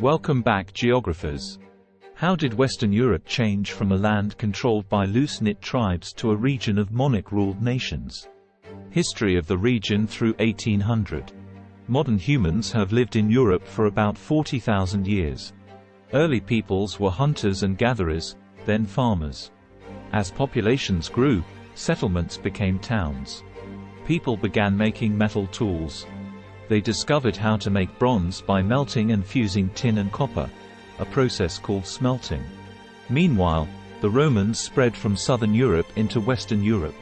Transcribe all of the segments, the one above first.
Welcome back, geographers. How did Western Europe change from a land controlled by loose-knit tribes to a region of monarch-ruled nations? History of the region through 1800. Modern humans have lived in Europe for about 40,000 years. Early peoples were hunters and gatherers, then farmers. As populations grew, settlements became towns. People began making metal tools. They discovered how to make bronze by melting and fusing tin and copper, a process called smelting. Meanwhile, the Romans spread from southern Europe into Western Europe.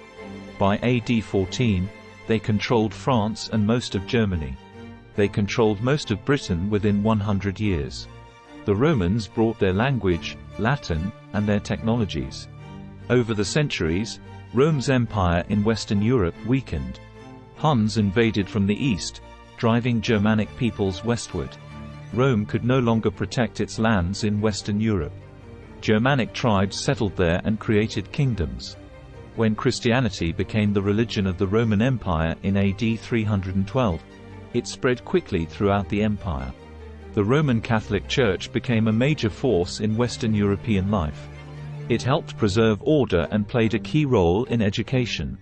By AD 14, they controlled France and most of Germany. They controlled most of Britain within 100 years. The Romans brought their language, Latin, and their technologies. Over the centuries, Rome's empire in Western Europe weakened. Huns invaded from the east, driving Germanic peoples westward. Rome could no longer protect its lands in Western Europe. Germanic tribes settled there and created kingdoms. When Christianity became the religion of the Roman Empire in AD 312, it spread quickly throughout the empire. The Roman Catholic Church became a major force in Western European life. It helped preserve order and played a key role in education.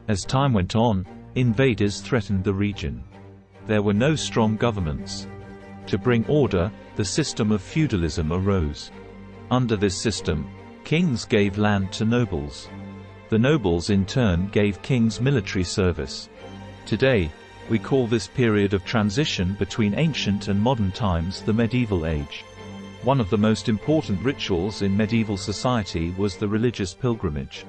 As time went on, invaders threatened the region. There were no strong governments. To bring order, the system of feudalism arose. Under this system, kings gave land to nobles. The nobles in turn gave kings military service. Today, we call this period of transition between ancient and modern times the medieval age. One of the most important rituals in medieval society was the religious pilgrimage.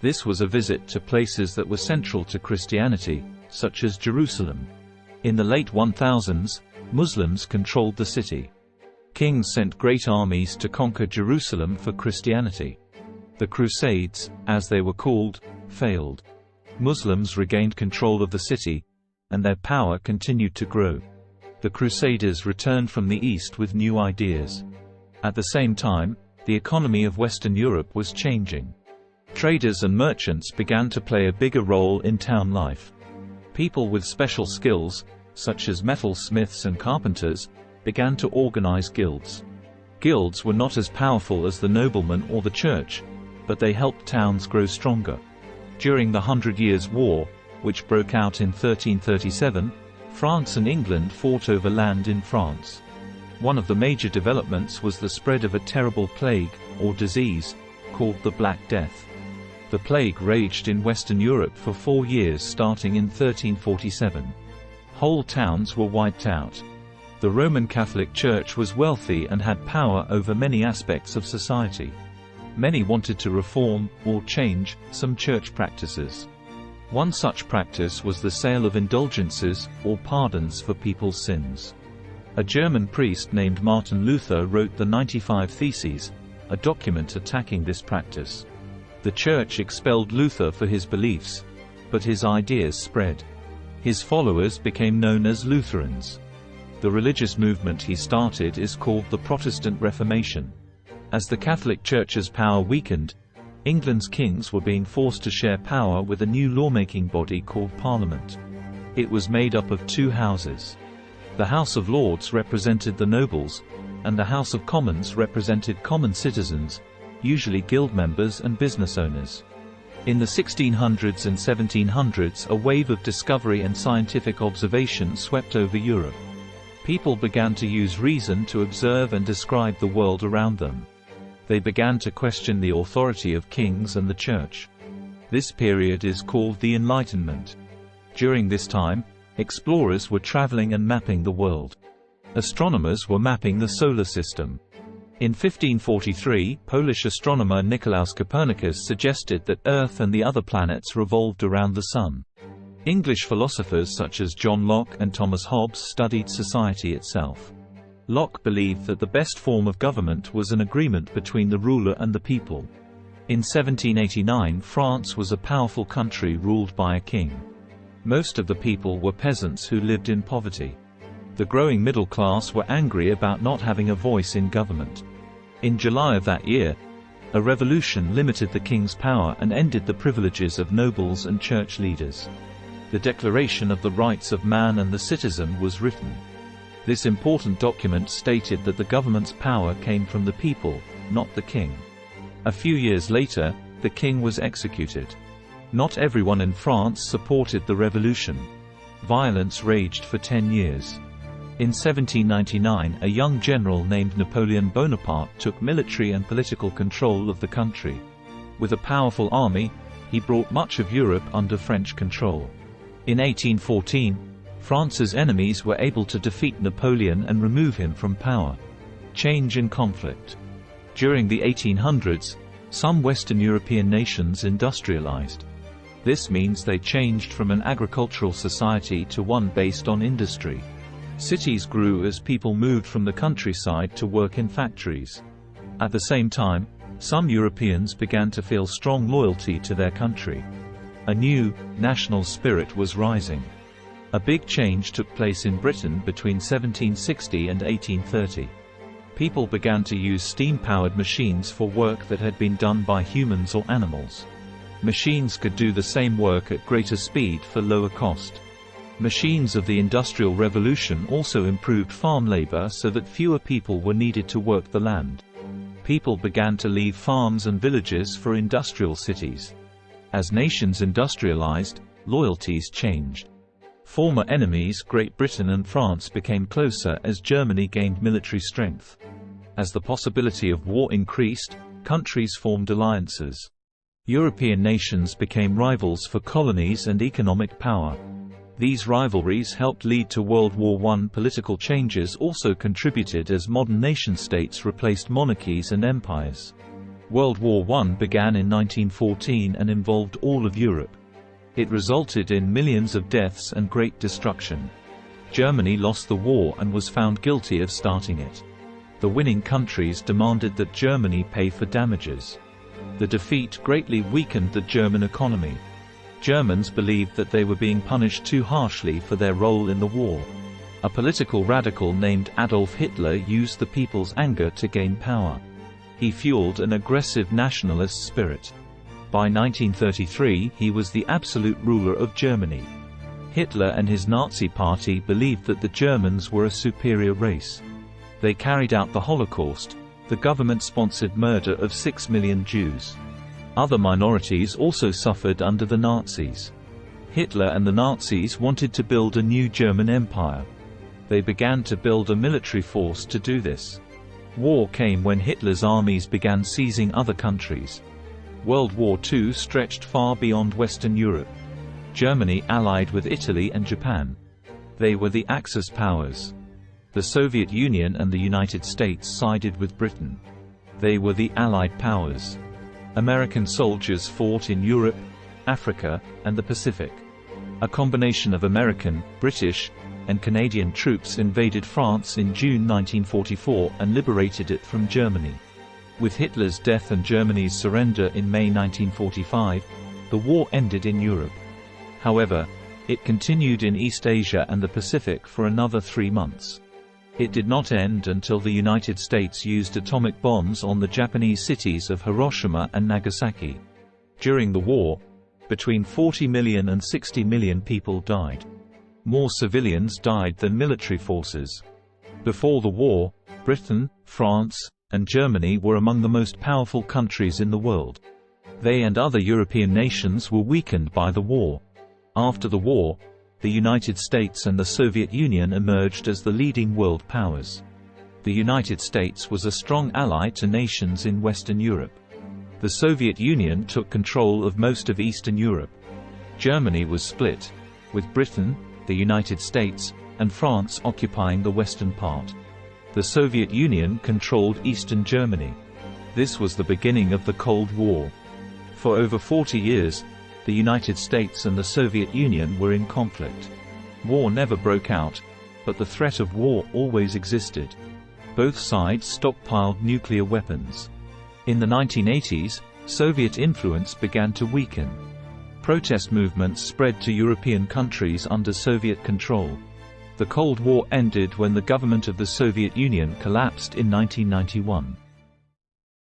This was a visit to places that were central to Christianity, such as Jerusalem. In the late 1000s, Muslims controlled the city. Kings sent great armies to conquer Jerusalem for Christianity. The Crusades, as they were called, failed. Muslims regained control of the city, and their power continued to grow. The Crusaders returned from the east with new ideas. At the same time, the economy of Western Europe was changing. Traders and merchants began to play a bigger role in town life. People with special skills, such as metal smiths and carpenters, began to organize guilds. Guilds were not as powerful as the noblemen or the church, but they helped towns grow stronger. During the 100 Years' War, which broke out in 1337, France and England fought over land in France. One of the major developments was the spread of a terrible plague, or disease, called the Black Death. The plague raged in Western Europe for 4 years starting in 1347. Whole towns were wiped out. The Roman Catholic Church was wealthy and had power over many aspects of society. Many wanted to reform, or change, some church practices. One such practice was the sale of indulgences, or pardons for people's sins. A German priest named Martin Luther wrote the 95 Theses, a document attacking this practice. The church expelled Luther for his beliefs, but his ideas spread. His followers became known as Lutherans. The religious movement he started is called the Protestant Reformation. As the Catholic Church's power weakened, England's kings were being forced to share power with a new lawmaking body called Parliament. It was made up of 2 houses. The House of Lords represented the nobles, and the House of Commons represented common citizens, usually guild members and business owners. In the 1600s and 1700s, a wave of discovery and scientific observation swept over Europe. People began to use reason to observe and describe the world around them. They began to question the authority of kings and the church. This period is called the Enlightenment. During this time, explorers were traveling and mapping the world. Astronomers were mapping the solar system. In 1543, Polish astronomer Nicolaus Copernicus suggested that Earth and the other planets revolved around the Sun. English philosophers such as John Locke and Thomas Hobbes studied society itself. Locke believed that the best form of government was an agreement between the ruler and the people. In 1789, France was a powerful country ruled by a king. Most of the people were peasants who lived in poverty. The growing middle class were angry about not having a voice in government. In July of that year, a revolution limited the king's power and ended the privileges of nobles and church leaders. The Declaration of the Rights of Man and the Citizen was written. This important document stated that the government's power came from the people, not the king. A few years later, the king was executed. Not everyone in France supported the revolution. Violence raged for 10 years. In 1799, a young general named Napoleon Bonaparte took military and political control of the country. With a powerful army, he brought much of Europe under French control. In 1814, France's enemies were able to defeat Napoleon and remove him from power. Change and conflict. During the 1800s, some Western European nations industrialized. This means they changed from an agricultural society to one based on industry. Cities grew as people moved from the countryside to work in factories. At the same time, some Europeans began to feel strong loyalty to their country. A new, national spirit was rising. A big change took place in Britain between 1760 and 1830. People began to use steam-powered machines for work that had been done by humans or animals. Machines could do the same work at greater speed for lower cost. Machines of the Industrial Revolution also improved farm labor so that fewer people were needed to work the land. People began to leave farms and villages for industrial cities. As nations industrialized, loyalties changed. Former enemies Great Britain and France became closer as Germany gained military strength. As the possibility of war increased, countries formed alliances. European nations became rivals for colonies and economic power. These rivalries helped lead to World War I. Political changes also contributed as modern nation-states replaced monarchies and empires. World War I began in 1914 and involved all of Europe. It resulted in millions of deaths and great destruction. Germany lost the war and was found guilty of starting it. The winning countries demanded that Germany pay for damages. The defeat greatly weakened the German economy. Germans believed that they were being punished too harshly for their role in the war. A political radical named Adolf Hitler used the people's anger to gain power. He fueled an aggressive nationalist spirit. By 1933, he was the absolute ruler of Germany. Hitler and his Nazi party believed that the Germans were a superior race. They carried out the Holocaust, the government-sponsored murder of 6 million Jews. Other minorities also suffered under the Nazis. Hitler and the Nazis wanted to build a new German empire. They began to build a military force to do this. War came when Hitler's armies began seizing other countries. World War II stretched far beyond Western Europe. Germany allied with Italy and Japan. They were the Axis powers. The Soviet Union and the United States sided with Britain. They were the Allied powers. American soldiers fought in Europe, Africa, and the Pacific. A combination of American, British, and Canadian troops invaded France in June 1944 and liberated it from Germany. With Hitler's death and Germany's surrender in May 1945, the war ended in Europe. However, it continued in East Asia and the Pacific for another 3 months. It did not end until the United States used atomic bombs on the Japanese cities of Hiroshima and Nagasaki. During the war, between 40 million and 60 million people died. More civilians died than military forces. Before the war, Britain, France, and Germany were among the most powerful countries in the world. They and other European nations were weakened by the war. After the war, the United States and the Soviet Union emerged as the leading world powers. The United States was a strong ally to nations in Western Europe. The Soviet Union took control of most of Eastern Europe. Germany was split, with Britain, the United States, and France occupying the western part. The Soviet Union controlled Eastern Germany. This was the beginning of the Cold War. For over 40 years, the United States and the Soviet Union were in conflict. War never broke out, but the threat of war always existed. Both sides stockpiled nuclear weapons. In the 1980s, Soviet influence began to weaken. Protest movements spread to European countries under Soviet control. The Cold War ended when the government of the Soviet Union collapsed in 1991.